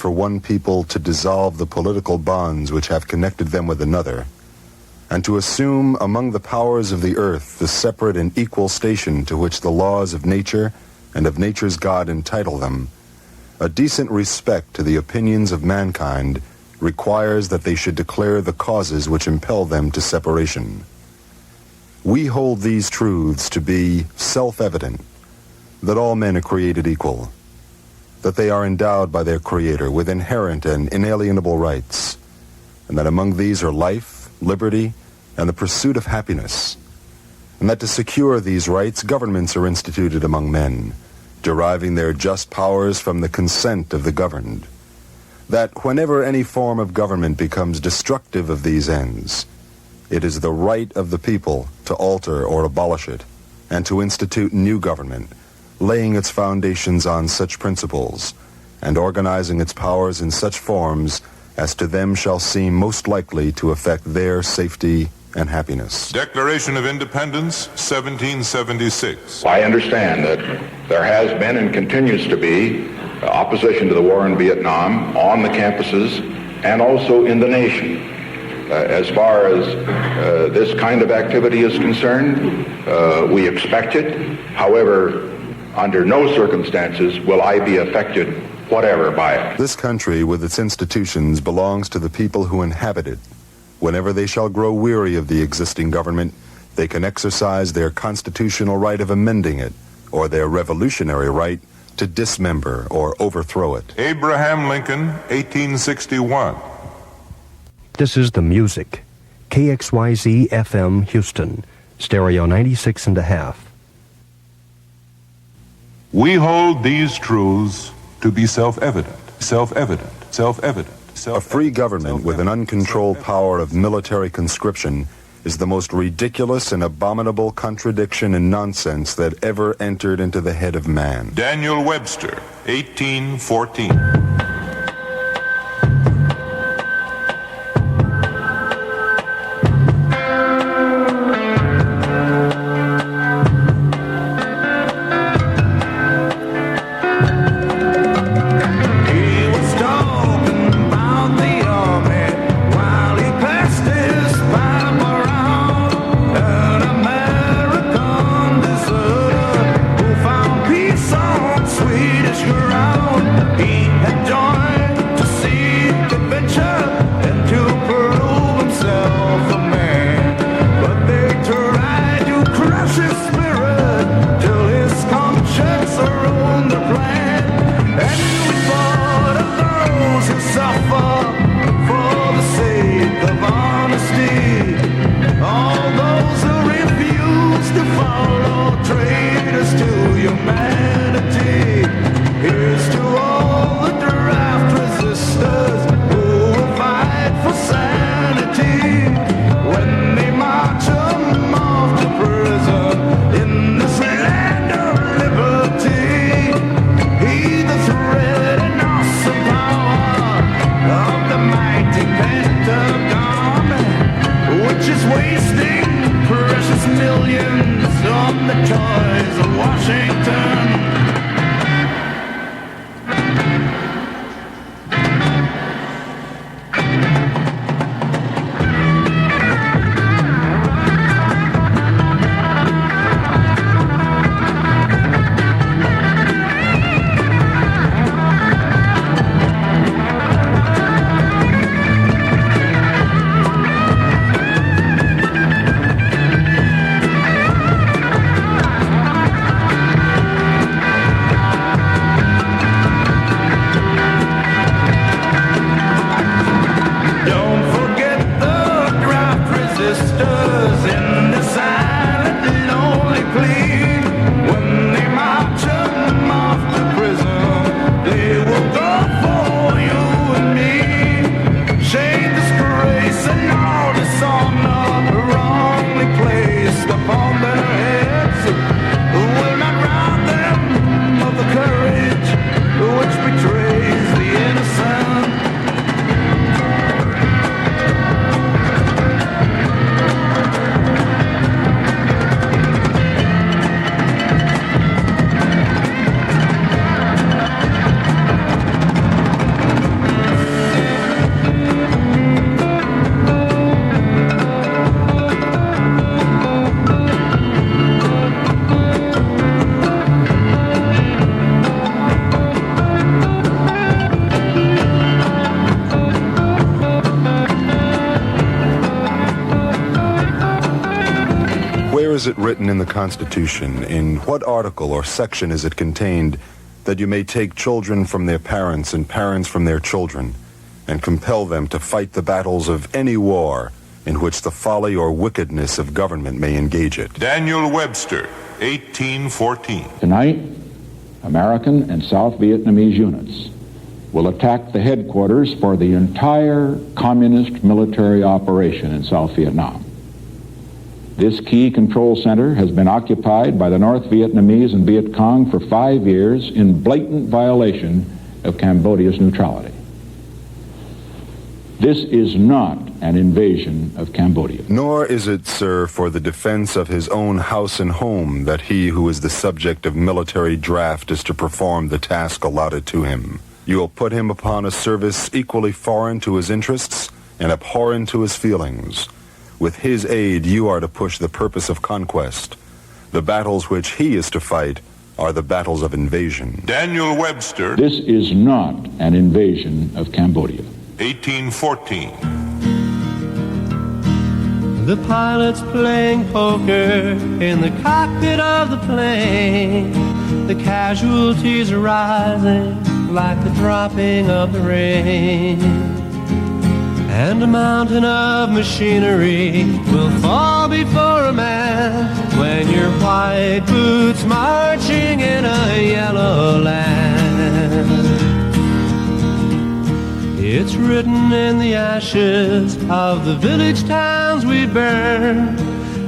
for one people to dissolve the political bonds which have connected them with another, and to assume among the powers of the earth the separate and equal station to which the laws of nature and of nature's God entitle them, a decent respect to the opinions of mankind requires that they should declare the causes which impel them to separation. We hold these truths to be self-evident, that all men are created equal, that they are endowed by their Creator with inherent and inalienable rights, and that among these are life, liberty, and the pursuit of happiness, and that to secure these rights, governments are instituted among men, deriving their just powers from the consent of the governed, that whenever any form of government becomes destructive of these ends, it is the right of the people to alter or abolish it, and to institute new government, laying its foundations on such principles, and organizing its powers in such forms as to them shall seem most likely to affect their safety and happiness. Declaration of Independence, 1776. I understand that there has been and continues to be opposition to the war in Vietnam on the campuses and also in the nation. As far as this kind of activity is concerned, we expect it. However, under no circumstances will I be affected whatever by it. This country with its institutions belongs to the people who inhabit it. Whenever they shall grow weary of the existing government, they can exercise their constitutional right of amending it, or their revolutionary right to dismember or overthrow it. Abraham Lincoln, 1861. This is The Music. KXYZ FM Houston, stereo 96.5. We hold these truths to be self-evident, self-evident, self-evident. A free government with an uncontrolled power of military conscription is the most ridiculous and abominable contradiction and nonsense that ever entered into the head of man. Daniel Webster, 1814. Swedish ground, he had is it written in the Constitution? In what article or section is it contained that you may take children from their parents and parents from their children and compel them to fight the battles of any war in which the folly or wickedness of government may engage it? Daniel Webster, 1814. Tonight, American and South Vietnamese units will attack the headquarters for the entire communist military operation in South Vietnam. This key control center has been occupied by the North Vietnamese and Viet Cong for 5 years in blatant violation of Cambodia's neutrality. This is not an invasion of Cambodia. Nor is it, sir, for the defense of his own house and home that he who is the subject of military draft is to perform the task allotted to him. You will put him upon a service equally foreign to his interests and abhorrent to his feelings. With his aid, you are to push the purpose of conquest. The battles which he is to fight are the battles of invasion. Daniel Webster, This is not an invasion of Cambodia. 1814. The pilot's playing poker in the cockpit of the plane. The casualties are rising like the dropping of the rain. And a mountain of machinery will fall before a man when your white boots marching in a yellow land. It's written in the ashes of the village towns we burn.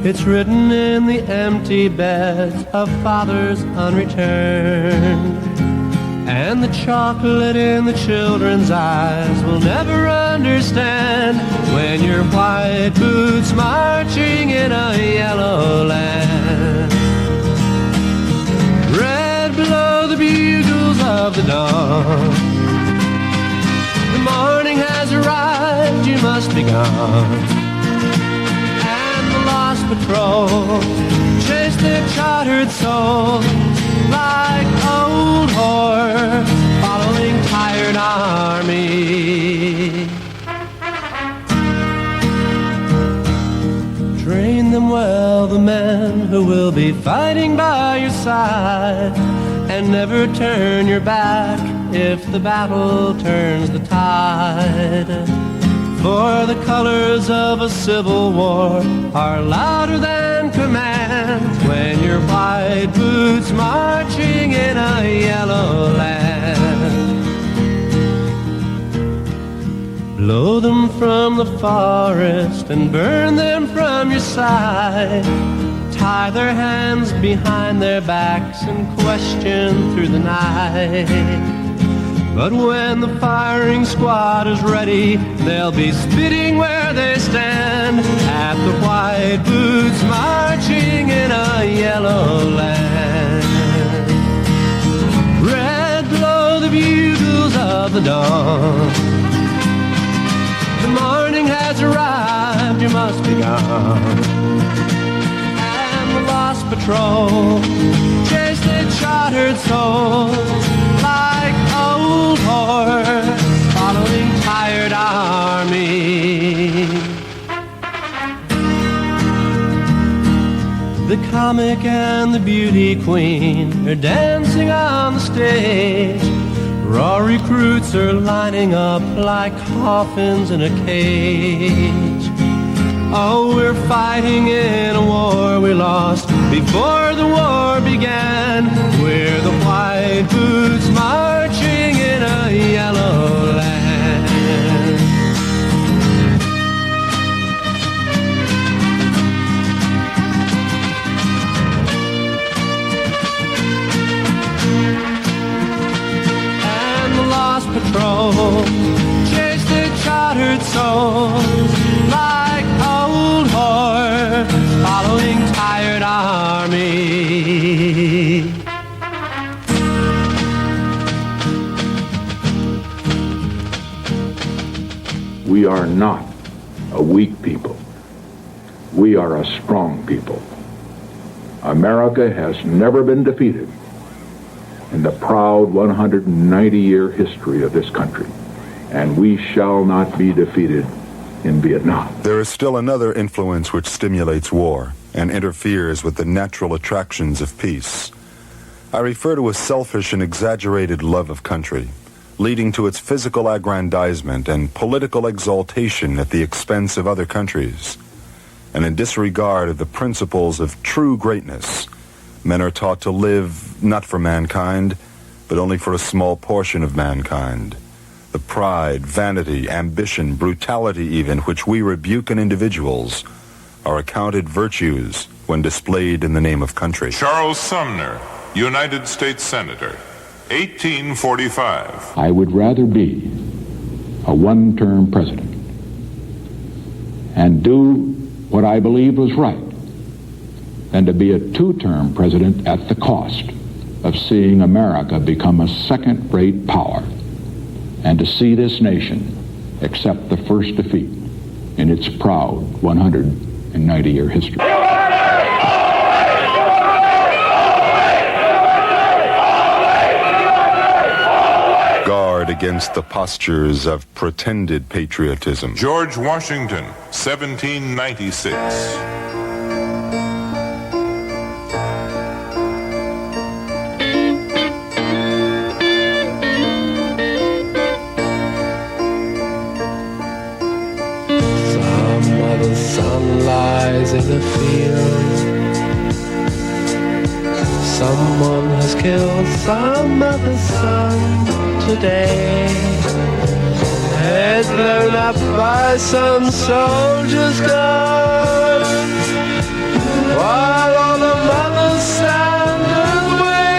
It's written in the empty beds of fathers unreturned. And the chocolate in the children's eyes will never understand when your white boots marching in a yellow land. Red blow the bugles of the dawn. The morning has arrived, you must be gone. And the lost patrol chase their chartered souls like old horse following tired army. Train them well, the men who will be fighting by your side, and never turn your back if the battle turns the tide. For the colors of a civil war are louder than commands when your white boots marching in a yellow land. Blow them from the forest and burn them from your side. Tie their hands behind their backs and question through the night. But when the firing squad is ready, they'll be spitting where they stand at the white boots marching in a yellow land. Red blow the bugles of the dawn. The morning has arrived, you must be gone. And the lost patrol chase their chartered souls like old horse following tired army. The comic and the beauty queen are dancing on the stage. Raw recruits are lining up like coffins in a cage. Oh, we're fighting in a war we lost before the war began. We're the white boots marching in a yellow land. And the lost patrol chase their chartered souls like old horse following tired army. We are not a weak people. We are a strong people. America has never been defeated in the proud 190-year history of this country, and we shall not be defeated in Vietnam. There is still another influence which stimulates war, and interferes with the natural attractions of peace. I refer to a selfish and exaggerated love of country, leading to its physical aggrandizement and political exaltation at the expense of other countries. And in disregard of the principles of true greatness, men are taught to live not for mankind, but only for a small portion of mankind. The pride, vanity, ambition, brutality even, which we rebuke in individuals, are accounted virtues when displayed in the name of country. Charles Sumner, United States Senator, 1845. I would rather be a one-term president and do what I believe was right than to be a two-term president at the cost of seeing America become a second-rate power and to see this nation accept the first defeat in its proud 190-year history. Guard against the postures of pretended patriotism. George Washington, 1796. Lies in the field. Someone has killed some other son today. Head blown up by some soldier's gun, while all the mothers stand and wait.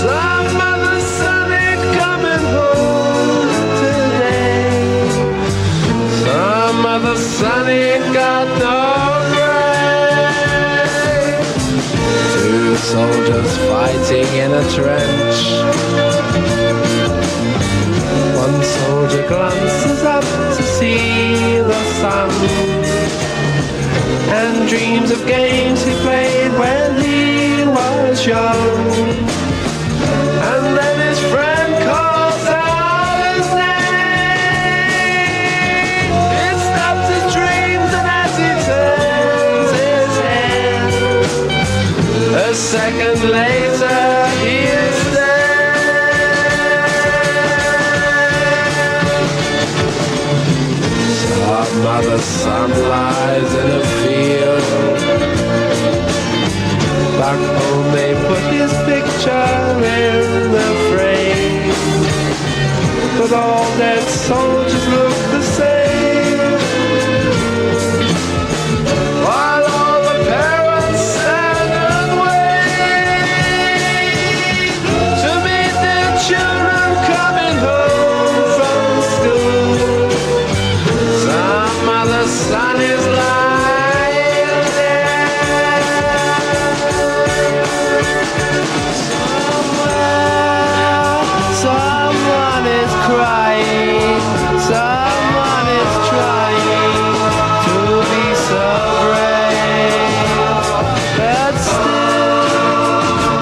Some other son ain't coming home today. Some other son ain't got no brain. Two soldiers fighting in a trench. One soldier glances up to see the sun and dreams of games he played when he was young. And then his friend calls out his name. It stops his dreams, and as he turns his head, a second later he is dead. Some other son lies in a field. Back home they put his picture in the frame, but all dead soldiers look the same. While all the parents stand and wait to meet their children coming home from school. Some other son is lying there. Somewhere, someone is crying. Someone is trying to be so brave, but still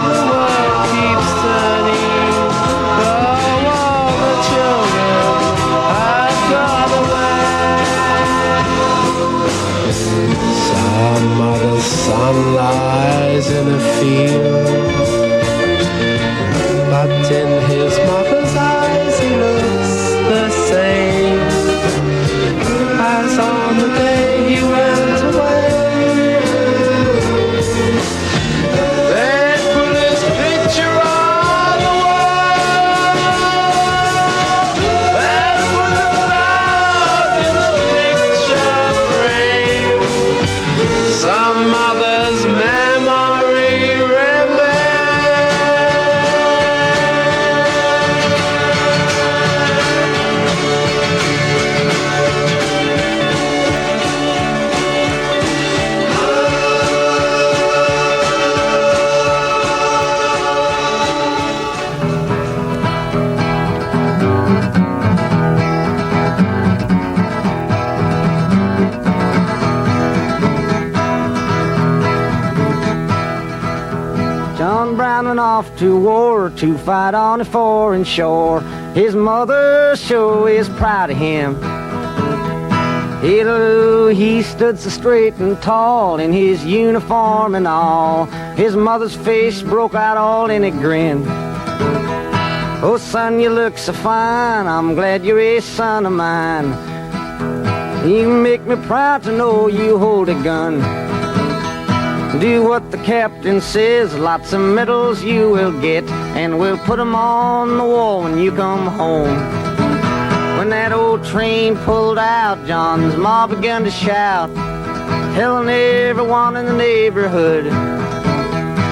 the world keeps turning. Though all the children have gone away. Some other son lies in a field, but in his mother's eyes he looks the same as on the day he went away. They put his picture on the wall. They put the love in the picture frame. Some mother's memory John Brown went off to war to fight on a foreign shore. His mother sure is proud of him. He stood so straight and tall in his uniform and all. His mother's face broke out all in a grin. Oh, son, you look so fine. I'm glad you're a son of mine. You make me proud to know you hold a gun. Do what the captain says, lots of medals you will get, and we'll put 'em on the wall when you come home. When that old train pulled out, John's ma began to shout, telling everyone in the neighborhood,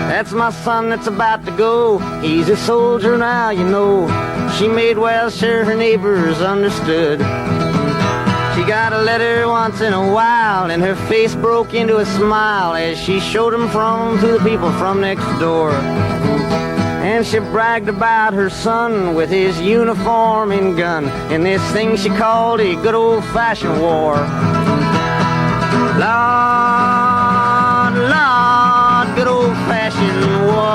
that's my son that's about to go. He's a soldier now, you know. She made well sure her neighbors understood. She got a letter once in a while, and her face broke into a smile as she showed him to the people from next door. And she bragged about her son with his uniform and gun in this thing she called a good old-fashioned war. Lord, Lord, good old-fashioned war.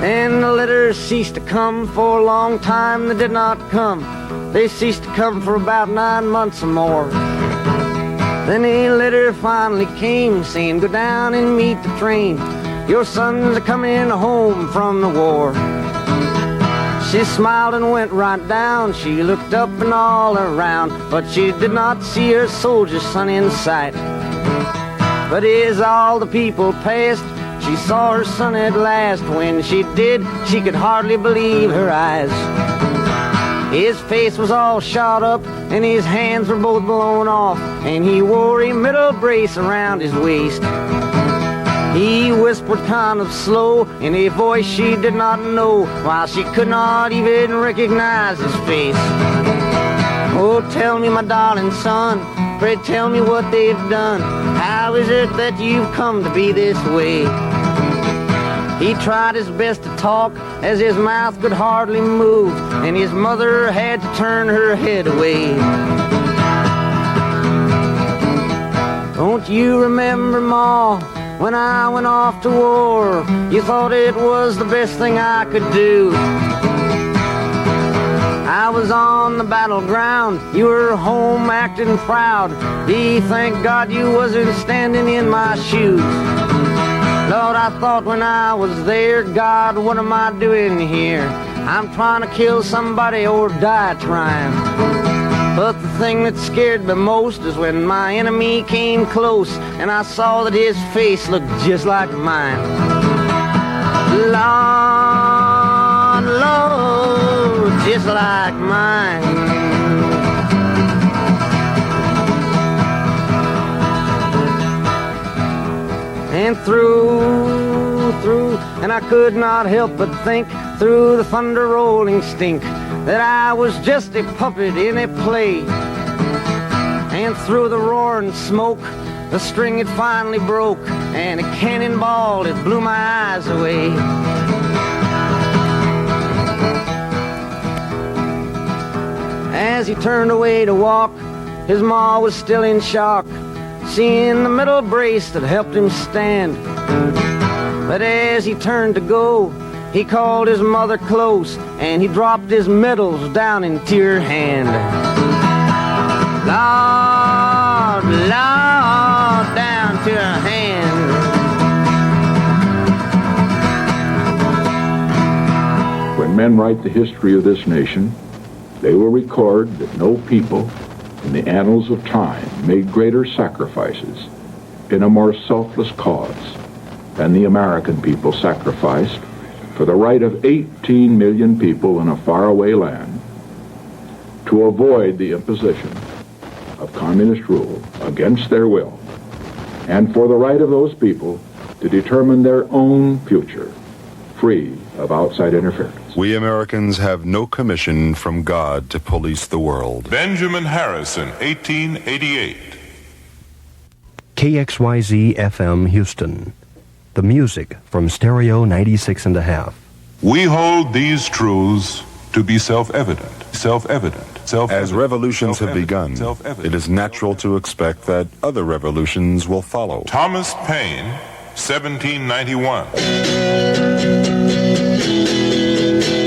And the letters ceased to come for a long time. They did not come. They ceased to come for about 9 months or more. Then a letter finally came saying, go down and meet the train. Your sons are coming home from the war. She smiled and went right down. She looked up and all around, but she did not see her soldier son in sight. But as all the people passed, she saw her son at last. When she did, she could hardly believe her eyes. His face was all shot up, and his hands were both blown off, and he wore a metal brace around his waist. He whispered kind of slow in a voice she did not know, while she could not even recognize his face. Oh, tell me, my darling son, pray tell me what they've done. How is it that you've come to be this way? He tried his best to talk, as his mouth could hardly move, and his mother had to turn her head away. Don't you remember, Ma, when I went off to war? You thought it was the best thing I could do. I was on the battleground, you were home acting proud. Thank God you wasn't standing in my shoes. Lord, I thought when I was there, God, what am I doing here? I'm trying to kill somebody or die trying. But the thing that scared me most is when my enemy came close and I saw that his face looked just like mine. Lord, Lord, just like mine. And through, and I could not help but think, through the thunder rolling stink, that I was just a puppet in a play. And through the roaring smoke, the string it finally broke, and a cannonball, it blew my eyes away. As he turned away to walk, his ma was still in shock, seeing the metal brace that helped him stand. But as he turned to go, he called his mother close, and he dropped his medals down into her hand. Lord, Lord, down to her hand. When men write the history of this nation, they will record that no people in the annals of time made greater sacrifices in a more selfless cause than the American people sacrificed for the right of 18 million people in a faraway land to avoid the imposition of communist rule against their will, and for the right of those people to determine their own future free of outside interference. We Americans have no commission from God to police the world. Benjamin Harrison, 1888. KXYZ FM Houston. The music from Stereo 96.5. We hold these truths to be self-evident, self-evident, self-evident. As revolutions have begun, it is natural to expect that other revolutions will follow. Thomas Paine, 1791.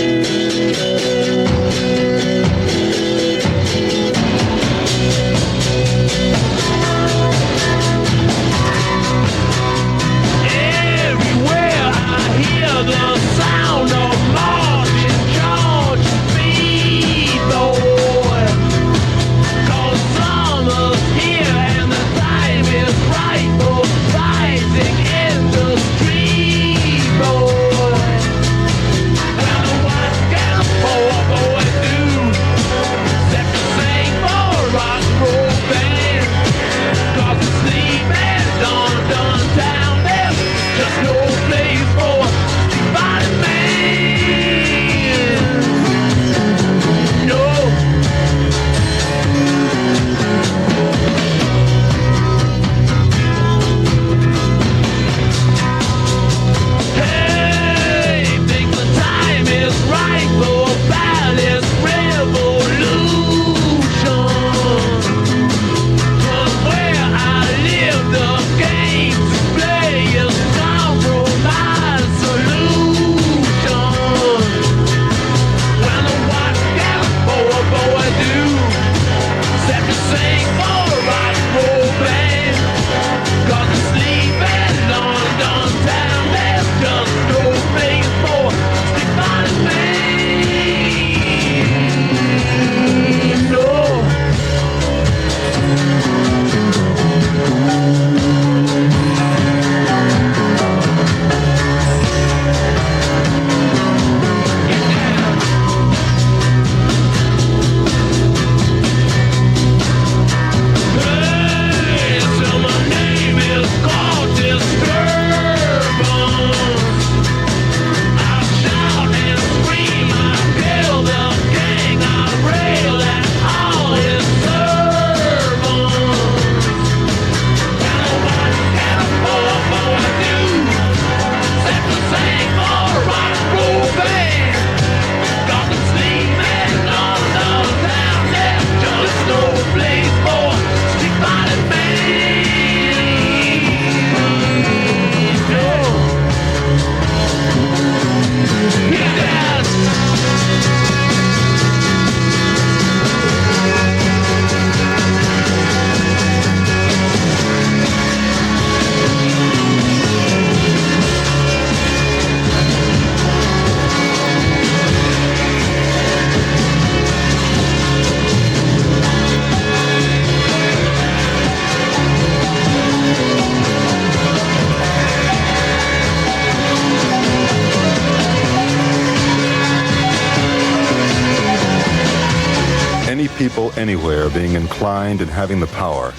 people anywhere being inclined and having the power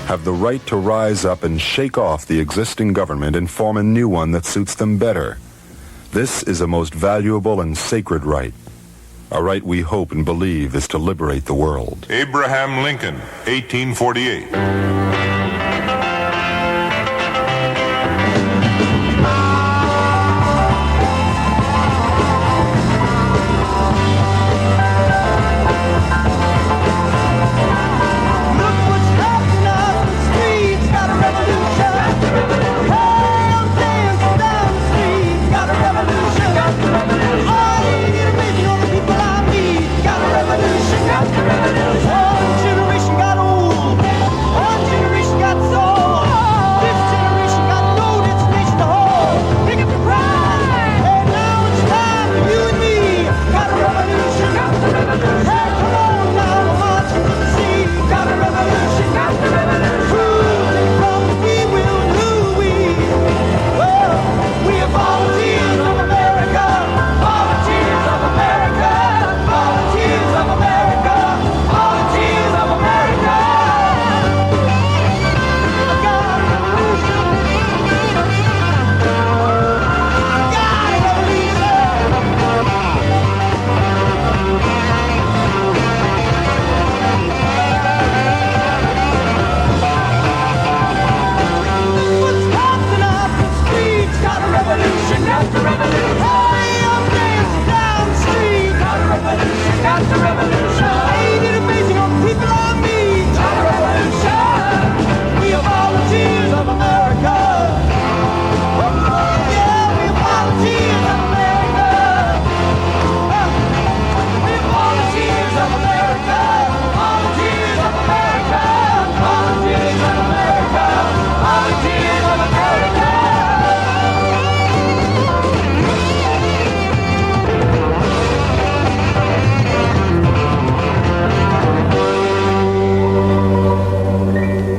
have the right to rise up and shake off the existing government and form a new one that suits them better. This is a most valuable and sacred right. A right we hope and believe is to liberate the world. Abraham Lincoln, 1848.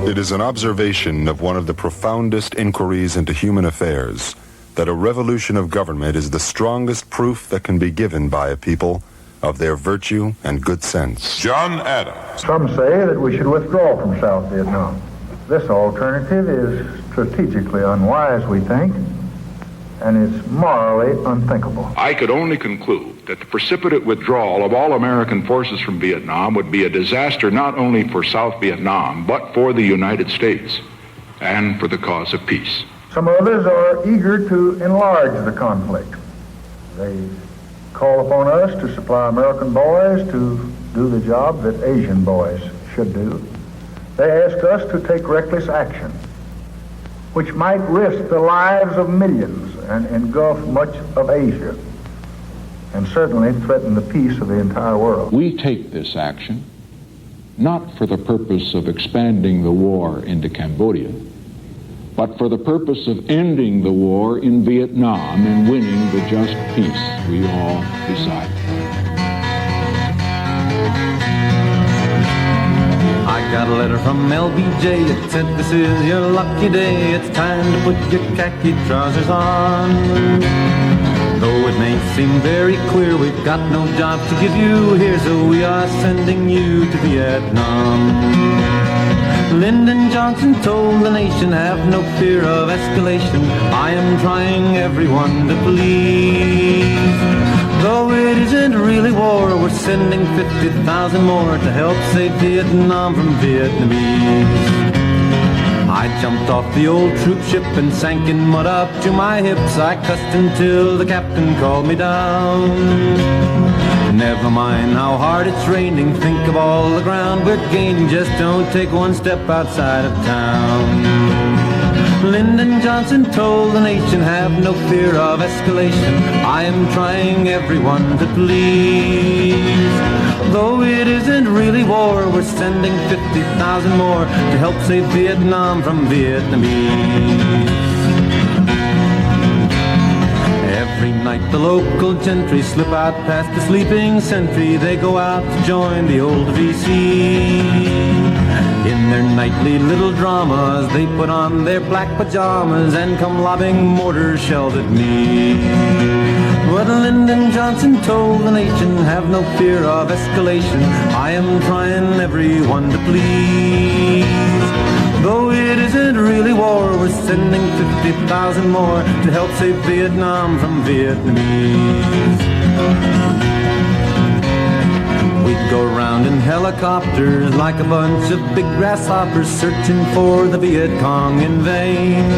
It is an observation of one of the profoundest inquiries into human affairs that a revolution of government is the strongest proof that can be given by a people of their virtue and good sense. John Adams. Some say that we should withdraw from South Vietnam. This alternative is strategically unwise, we think, and it's morally unthinkable. I could only conclude that the precipitate withdrawal of all American forces from Vietnam would be a disaster not only for South Vietnam, but for the United States and for the cause of peace. Some others are eager to enlarge the conflict. They call upon us to supply American boys to do the job that Asian boys should do. They ask us to take reckless action, which might risk the lives of millions and engulf much of Asia, and certainly threaten the peace of the entire world. We take this action not for the purpose of expanding the war into Cambodia, but for the purpose of ending the war in Vietnam and winning the just peace we all desire. I got a letter from LBJ. It said, "This is your lucky day. It's time to put your khaki trousers on. Though it may seem very clear we've got no job to give you here, so we are sending you to Vietnam." Lyndon Johnson told the nation, "Have no fear of escalation. I am trying everyone to please. Though it isn't really war, we're sending 50,000 more to help save Vietnam from Vietnamese." I jumped off the old troop ship and sank in mud up to my hips. I cussed until the captain called me down. Never mind how hard it's raining, think of all the ground we're gaining. Just don't take one step outside of town. Lyndon Johnson told the nation, "Have no fear of escalation. I am trying everyone to please. Though it isn't really war, we're sending 50,000 more to help save Vietnam from Vietnamese." Every night the local gentry slip out past the sleeping sentry. They go out to join the old VC. In their nightly little dramas, they put on their black pajamas and come lobbing mortar shells at me. But Lyndon Johnson told the nation, have no fear of escalation. I am trying everyone to please. Though it isn't really war, we're sending 50,000 more to help save Vietnam from Vietnamese. We'd go around in helicopters like a bunch of big grasshoppers searching for the Viet Cong in vain.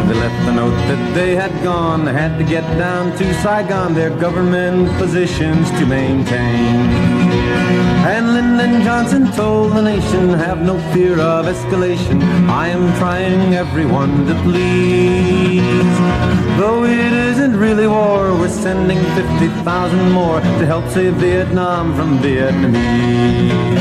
They left the note that they had gone. They had to get down to Saigon, their government positions to maintain. And Lyndon Johnson told the nation, have no fear of escalation. I am trying everyone to please. Though it isn't really war, we're sending 50,000 more to help save Vietnam from Vietnamese.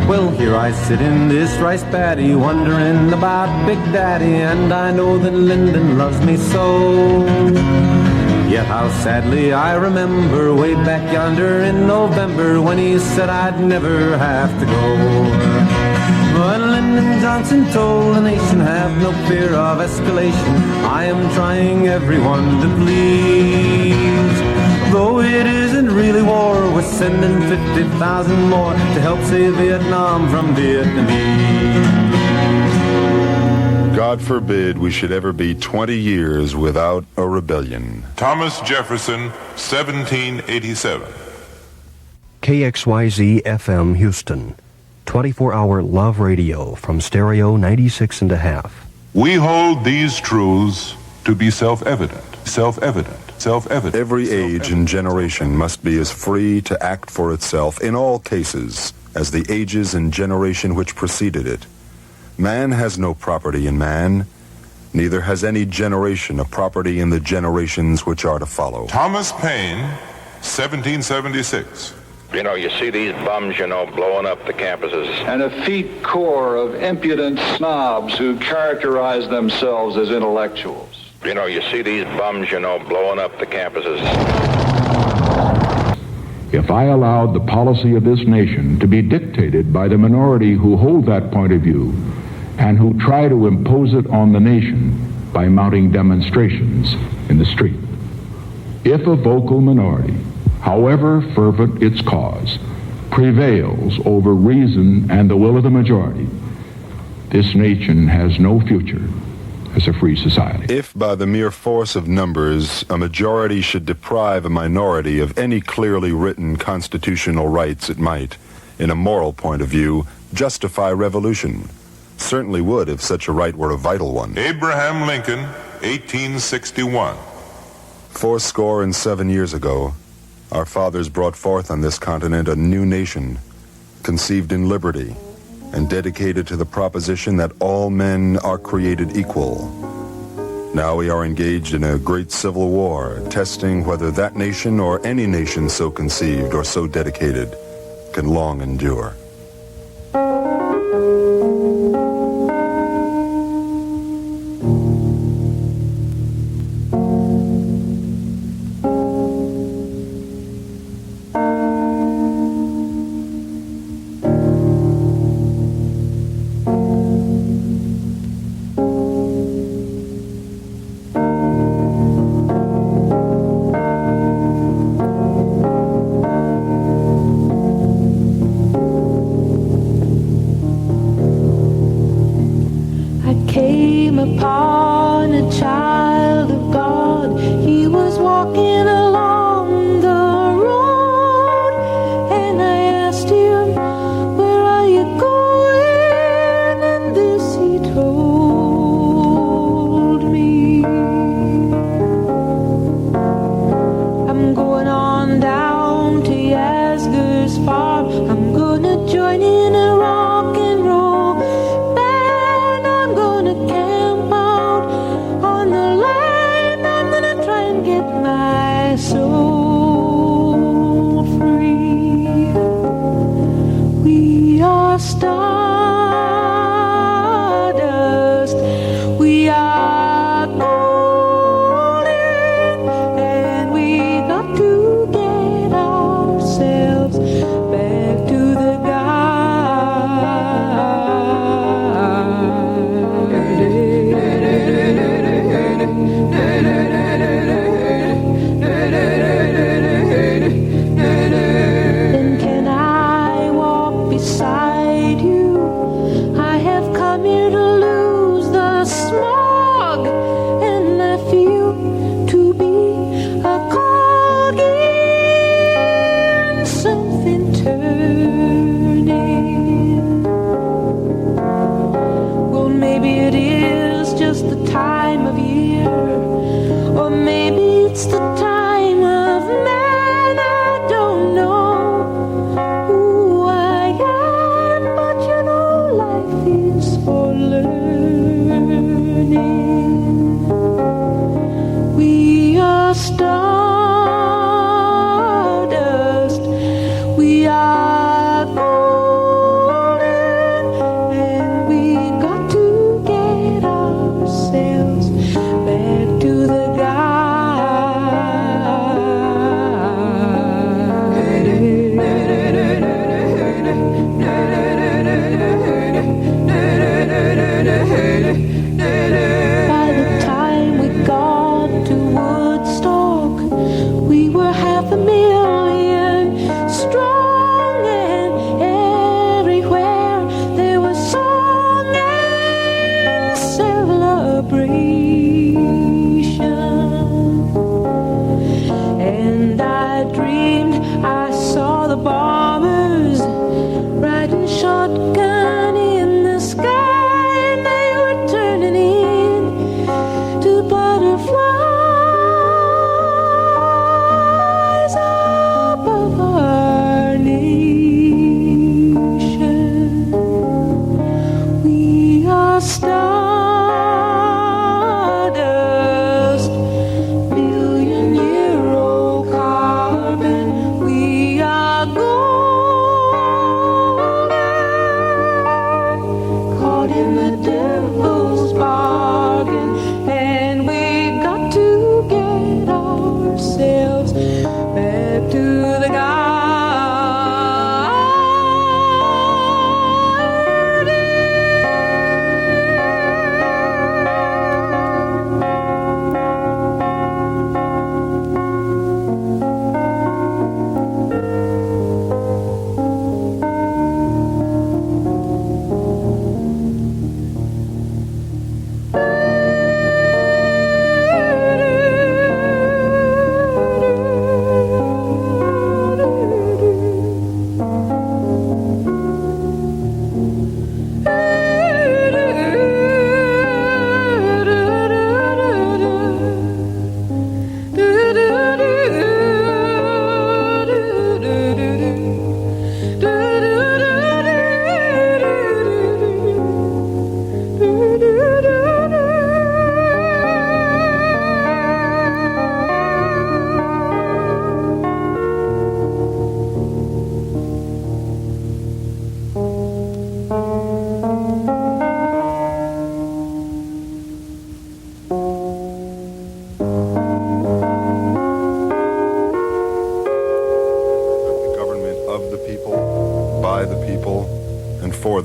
Well, here I sit in this rice paddy, wondering about Big Daddy, and I know that Lyndon loves me so. Yet how sadly I remember way back yonder in November when he said I'd never have to go. But Lyndon Johnson told the nation, have no fear of escalation. I am trying everyone to please. Though it isn't really war, we're sending 50,000 more to help save Vietnam from Vietnamese. God forbid we should ever be 20 years without a rebellion. Thomas Jefferson, 1787. KXYZ FM Houston, 24-hour love radio from Stereo 96 and a half. We hold these truths to be self-evident, self-evident, self-evident. Every age and generation must be as free to act for itself in all cases as the ages and generation which preceded it. Man has no property in man, neither has any generation a property in the generations which are to follow. Thomas Paine, 1776. You know, you see these bums, blowing up the campuses. An effete corps of impudent snobs who characterize themselves as intellectuals. You know, you see these bums, blowing up the campuses. If I allowed the policy of this nation to be dictated by the minority who hold that point of view and who try to impose it on the nation by mounting demonstrations in the street, if a vocal minority, however fervent its cause, prevails over reason and the will of the majority, this nation has no future as a free society. If by the mere force of numbers a majority should deprive a minority of any clearly written constitutional rights, it might, in a moral point of view, justify revolution. Certainly would if such a right were a vital one. Abraham Lincoln, 1861. 77 years ago, our fathers brought forth on this continent a new nation, conceived in liberty, and dedicated to the proposition that all men are created equal. Now we are engaged in a great civil war, testing whether that nation or any nation so conceived or so dedicated can long endure.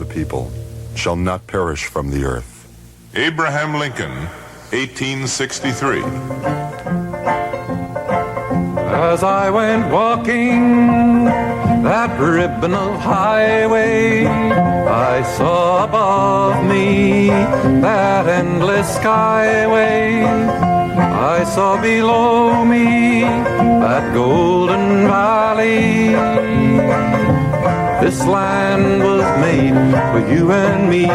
people shall not perish from the earth. Abraham Lincoln, 1863. As I went walking that ribbon of highway, I saw above me that endless skyway. I saw below me that golden valley. This land was made for you and me.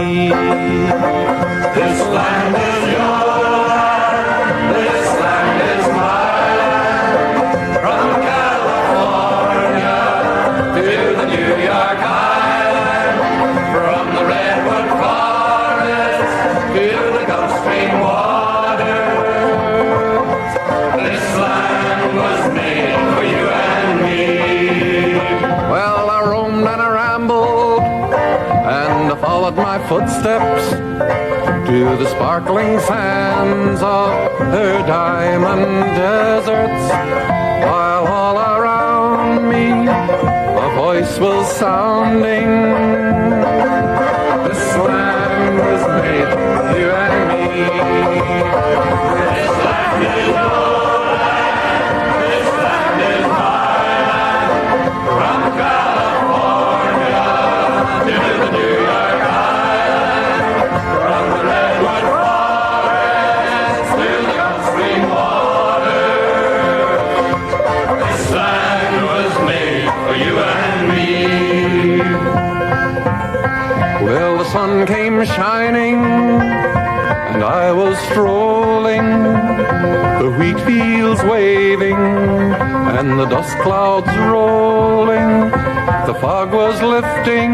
This land is your land. This land is mine. From California to the New York Island, from the redwood forest to the Gulf Stream waters, this land was made for you and me. Well, I roamed and I rambled and I followed my footsteps to the sparkling sands of her diamond deserts, while all around me a voice was sounding. This land was made for you and me. This land is your land. This land is my land. From California to the New York Island, from the redwood forest to the Gulf Stream waters, this land was made for you and me. Well, the sun came shining and I was strolling, the wheat fields waving and the dust clouds rolling, the fog was lifting,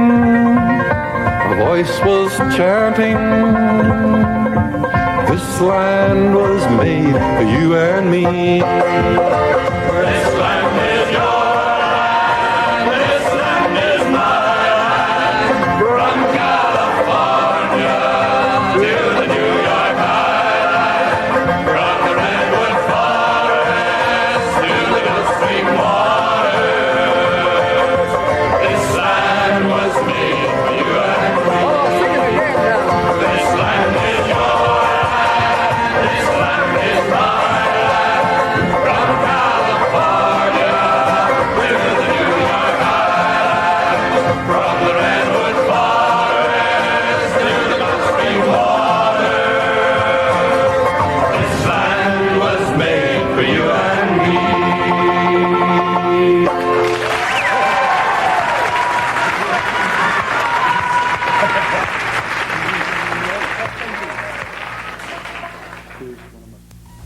a voice was chanting, this land was made for you and me. This land is your land, this land is my land, from California to the New York Island, from the redwood forest to the Gulf Stream waters, this land was made for you and me. This land is your land, this land is my land, from California to the New York Island, from the redwood forest to the Gulf Stream waters, this land was made for you and me.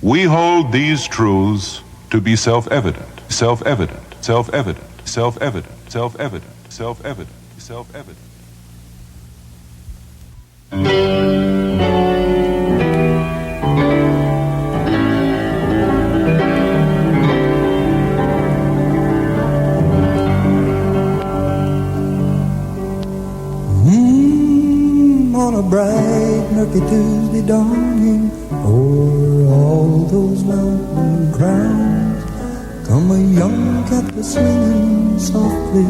We hold these truths to be self-evident, self-evident, self-evident, self-evident, self-evident, self-evident, self-evident. On a bright, murky Tuesday dawning, o'er all those mountain crowns, come a young cat swinging softly,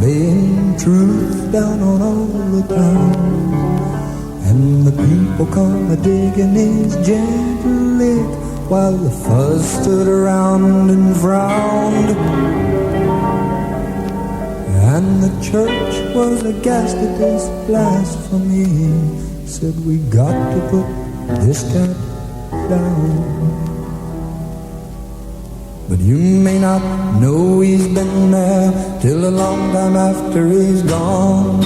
laying truth down on all the towns. And the people come a digging his gentle lick, while the fuzz stood around and frowned. And the church was aghast at this blasphemy, said we got to put this cat down. But you may not know he's been there till a long time after he's gone.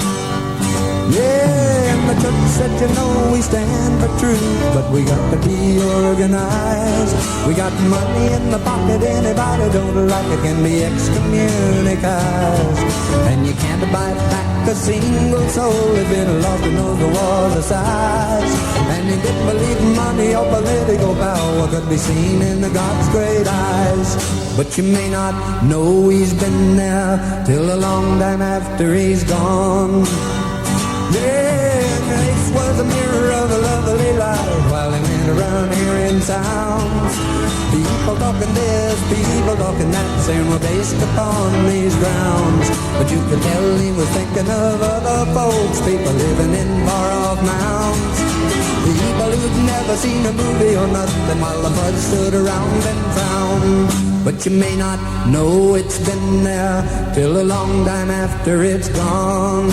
Yeah, and the church said, you know, we stand for truth, but we got to be organized. We got money in the pocket, anybody don't like it can be excommunicized. And you can't buy back a single soul if it lost and knows the walls of size. And he didn't believe money or political power could be seen in the God's great eyes. But you may not know he's been there till a long time after he's gone. Yeah, this was a mirror of a lovely life while he went around here in town. People talking this, people talking that, saying we're based upon these grounds. But you could tell he was thinking of other folks, people living in far-off mounds. People who'd never seen a movie or nothing, while the buds stood around and frowned. But you may not know it's been there till a long time after it's gone.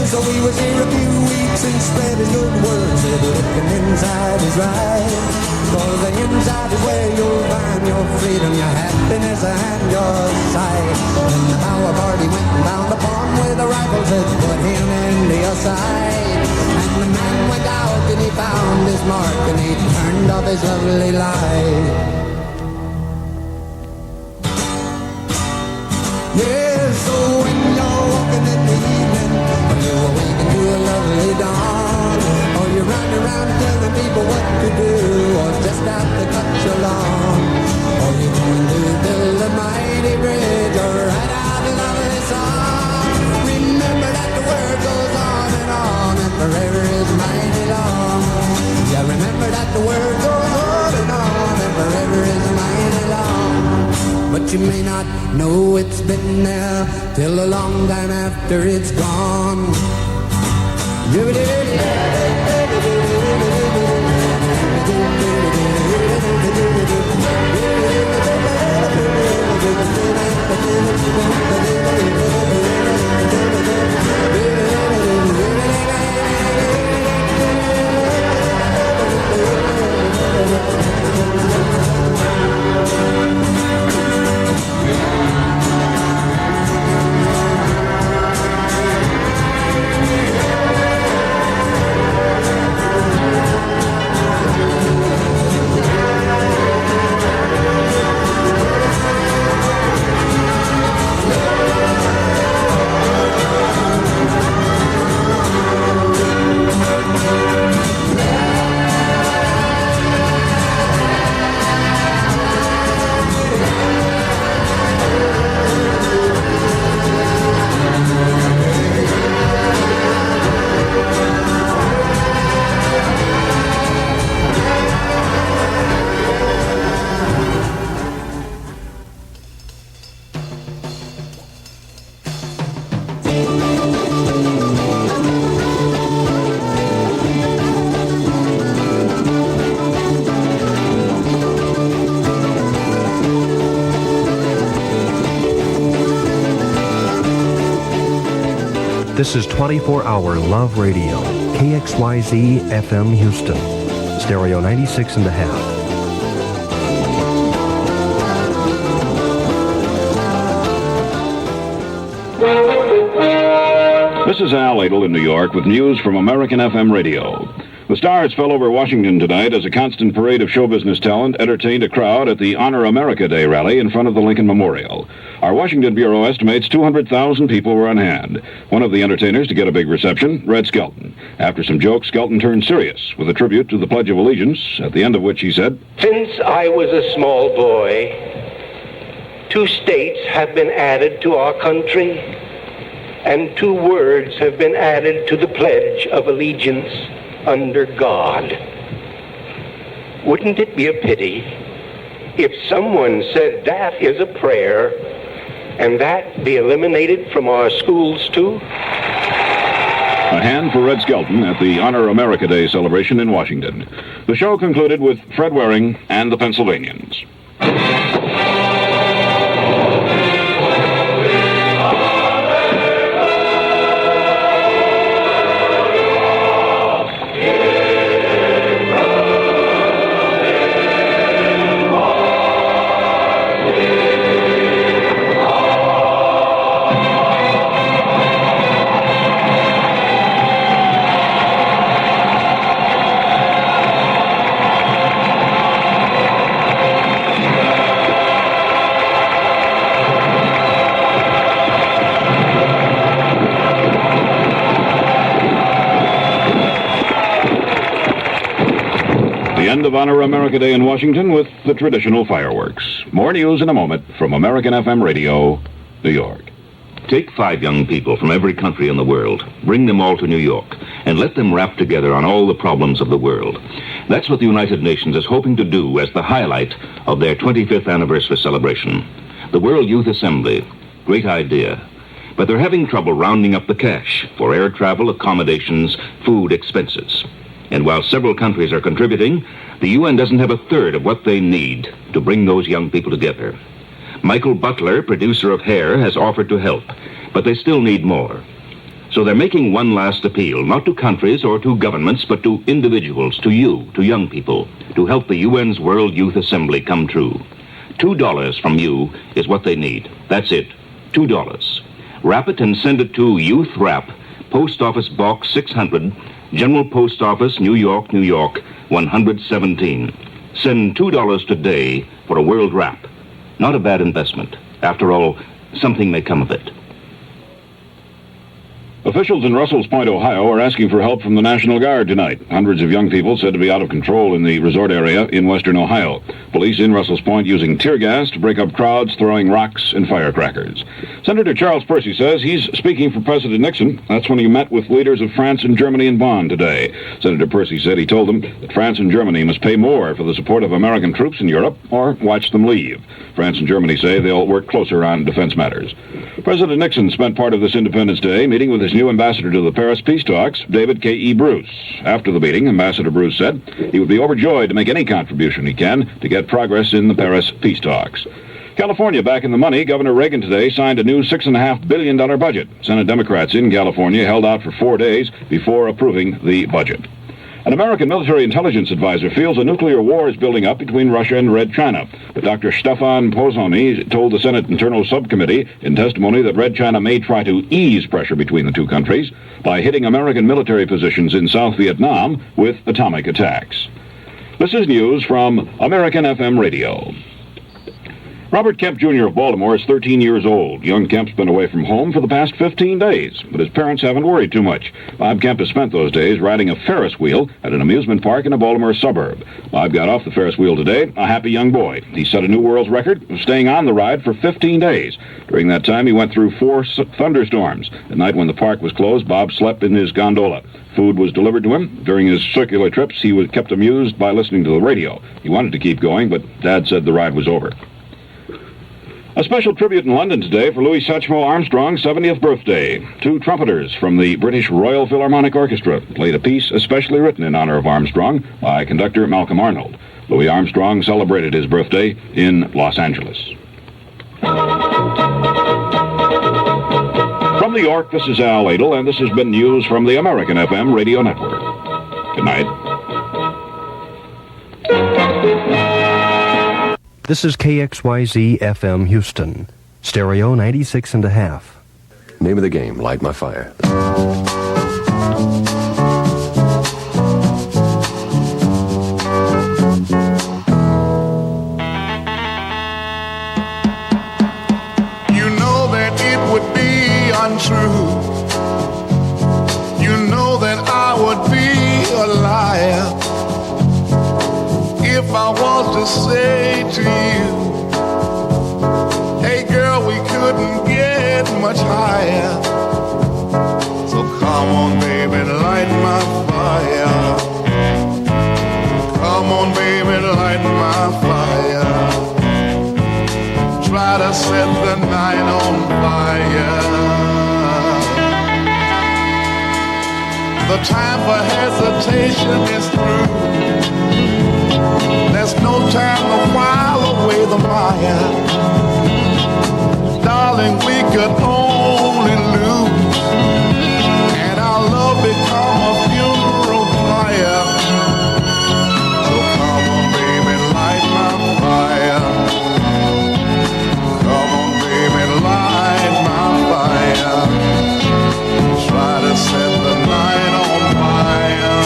So he was here a few weeks and spread his good word, said looking inside is right. Cause the inside is where you'll find your freedom, your happiness and your sight. When the power party went down the pond with a rifle, said put him into your sight. And the man went out and he found his mark and he turned off his lovely light. Yeah, so when you're walking in the evening, or you awaken to a lovely dawn, or you're running around telling people what to do, or just out to cut your lawn, or you're going to build a mighty bridge, or write out a lovely song, remember that the word goes on, and forever is mighty long. Yeah, remember that the word goes on, and forever is mighty long. But you may not know it's been there till a long time after it's gone. This is 24-hour Love Radio, KXYZ FM Houston, stereo 96 and a half. This is Al Adel in New York with news from American FM Radio. The stars fell over Washington tonight as a constant parade of show business talent entertained a crowd at the Honor America Day rally in front of the Lincoln Memorial. Our Washington Bureau estimates 200,000 people were on hand. One of the entertainers to get a big reception, Red Skelton. After some jokes, Skelton turned serious with a tribute to the Pledge of Allegiance, at the end of which he said, "Since I was a small boy, 2 states have been added to our country, and 2 words have been added to the Pledge of Allegiance under God. Wouldn't it be a pity if someone said that is a prayer and that be eliminated from our schools too?" A hand for Red Skelton at the Honor America Day celebration in Washington. The show concluded with Fred Waring and the Pennsylvanians. end of Honor America Day in Washington with the traditional fireworks. More news in a moment from American FM Radio, New York. Take 5 young people from every country in the world, bring them all to New York, and let them rap together on all the problems of the world. That's what the United Nations is hoping to do as the highlight of their 25th anniversary celebration. The World Youth Assembly. Great idea. But they're having trouble rounding up the cash for air travel, accommodations, food expenses. And while several countries are contributing, the UN doesn't have a third of what they need to bring those young people together. Michael Butler, producer of Hair, has offered to help, but they still need more. So they're making one last appeal, not to countries or to governments, but to individuals, to you, to young people, to help the UN's World Youth Assembly come true. $2 from you is what they need. That's it, $2. Wrap it and send it to Youth Wrap, Post Office Box 600, General Post Office, New York, New York, 117. Send $2 today for a World Wrap. Not a bad investment. After all, something may come of it. Officials in Russell's Point, Ohio, are asking for help from the National Guard tonight. Hundreds of young people said to be out of control in the resort area in western Ohio. Police in Russell's Point using tear gas to break up crowds, throwing rocks and firecrackers. Senator Charles Percy says he's speaking for President Nixon. That's when he met with leaders of France and Germany in Bonn today. Senator Percy said he told them that France and Germany must pay more for the support of American troops in Europe or watch them leave. France and Germany say they'll work closer on defense matters. President Nixon spent part of this Independence Day meeting with his new ambassador to the Paris peace talks, David K.E. Bruce. After the meeting, Ambassador Bruce said he would be overjoyed to make any contribution he can to get progress in the Paris peace talks. California back in the money. Governor Reagan today signed a new $6.5 billion budget. Senate Democrats in California held out for 4 days before approving the budget. An American military intelligence advisor feels a nuclear war is building up between Russia and Red China. But Dr. Stefan Pozzoni told the Senate Internal Subcommittee in testimony that Red China may try to ease pressure between the two countries by hitting American military positions in South Vietnam with atomic attacks. This is news from American FM Radio. Robert Kemp Jr. of Baltimore is 13 years old. Young Kemp's been away from home for the past 15 days, but his parents haven't worried too much. Bob Kemp has spent those days riding a Ferris wheel at an amusement park in a Baltimore suburb. Bob got off the Ferris wheel today, a happy young boy. He set a new world's record of staying on the ride for 15 days. During that time, he went through 4 thunderstorms. At night when the park was closed, Bob slept in his gondola. Food was delivered to him. During his circular trips, he was kept amused by listening to the radio. He wanted to keep going, but Dad said the ride was over. A special tribute in London today for Louis Satchmo Armstrong's 70th birthday. 2 trumpeters from the British Royal Philharmonic Orchestra played a piece especially written in honor of Armstrong by conductor Malcolm Arnold. Louis Armstrong celebrated his birthday in Los Angeles. From New York, this is Al Adel, and this has been news from the American FM Radio Network. Good night. This is KXYZ FM Houston, stereo 96.5. Name of the game, light my fire. You know that it would be untrue. You know that I would be a liar if I was to say to you, hey girl, we couldn't get much higher. So come on, baby, light my fire. Come on, baby, light my fire. Try to set the night on fire. The time for hesitation is through. There's no time to while away the mire. Darling, we could only lose, and our love become a funeral pyre. So come on, baby, light my fire. Come on, baby, light my fire. Try to set the night on fire.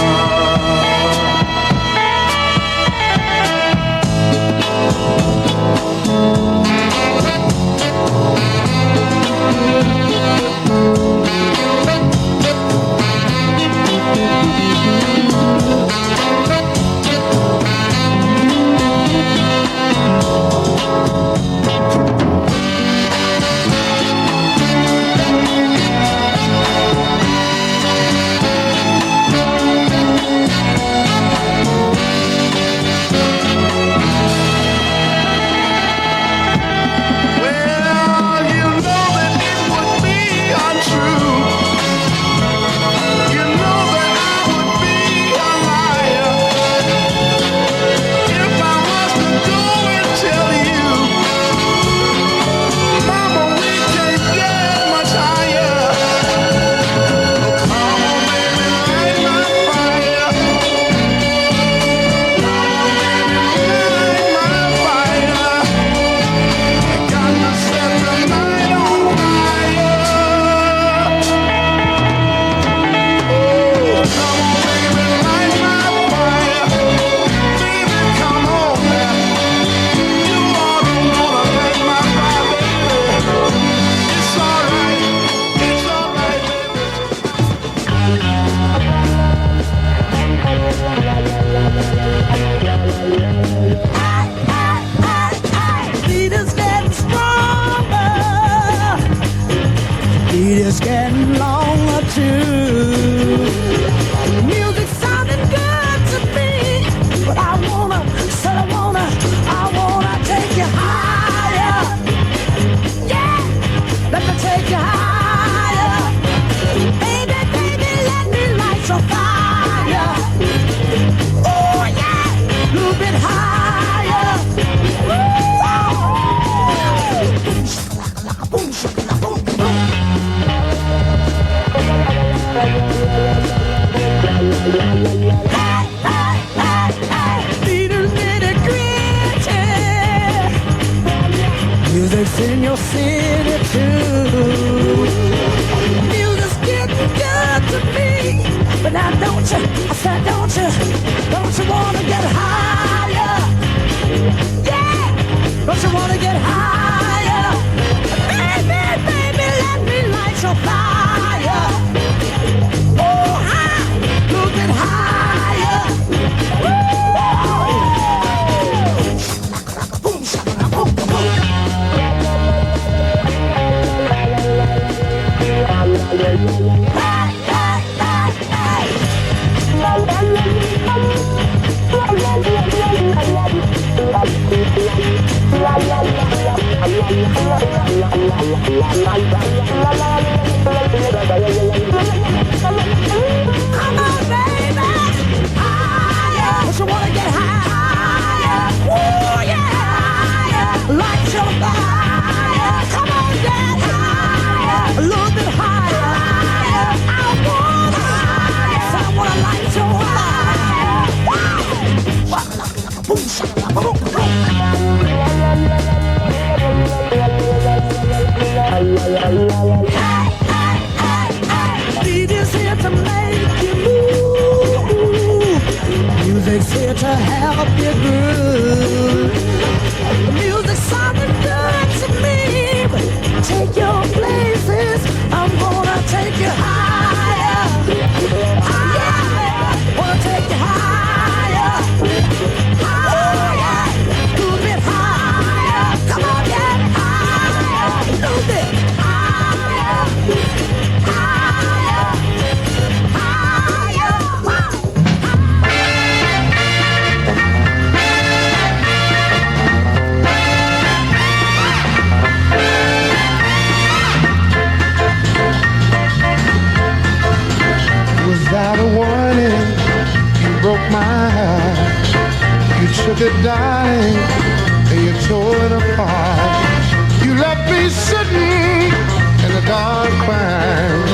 city too. Music's getting good to me, but now don't you, I said don't you wanna get higher? Yeah, don't you wanna get higher? Baby, baby, let me light your fire. Oh, high, look at higher. Boom, shaka, boom, boom. Come on, baby, higher. Don't you wanna get higher? Ooh, yeah, higher. Light your fire. Come on, get higher. A little bit higher. I want higher. So I wanna light your fire. Boom, shaka, boom, DJ's here to make you move. Music's here to help you groove. The music's sounding good to me, but take your places. I'm gonna take you higher. Higher, wanna take you higher. Higher, a little bit higher. Come on, get higher. A little bit higher. Higher, higher. Without a warning, you broke my heart. You took it, darling, and you tore it apart. You left me sitting in the dark crying.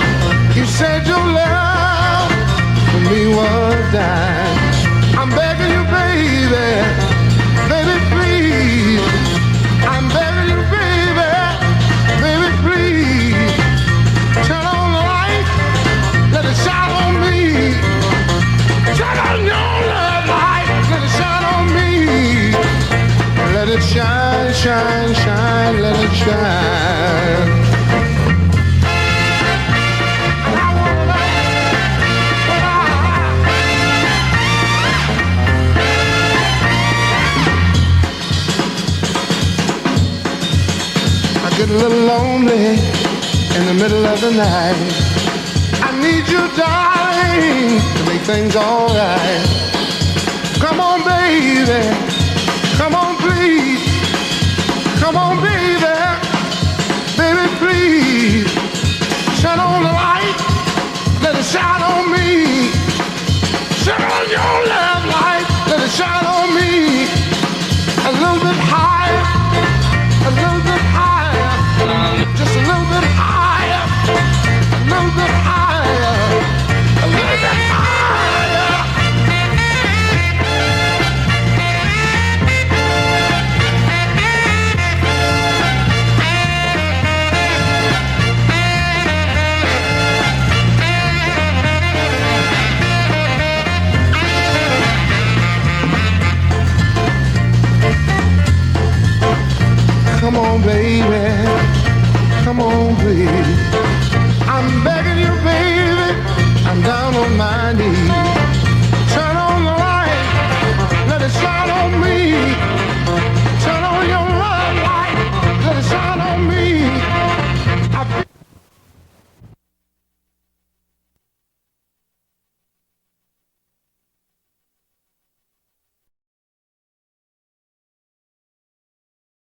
You said your love for me was dying. I'm begging you, baby, baby, please. I'm begging you, baby, baby, please. Turn on the light, let it shine on me. Turn on your love light, let it shine on me. Let it shine, shine, shine, let it shine. I get a little lonely in the middle of the night. I need you, darling, to make things alright. Come on, baby, come on.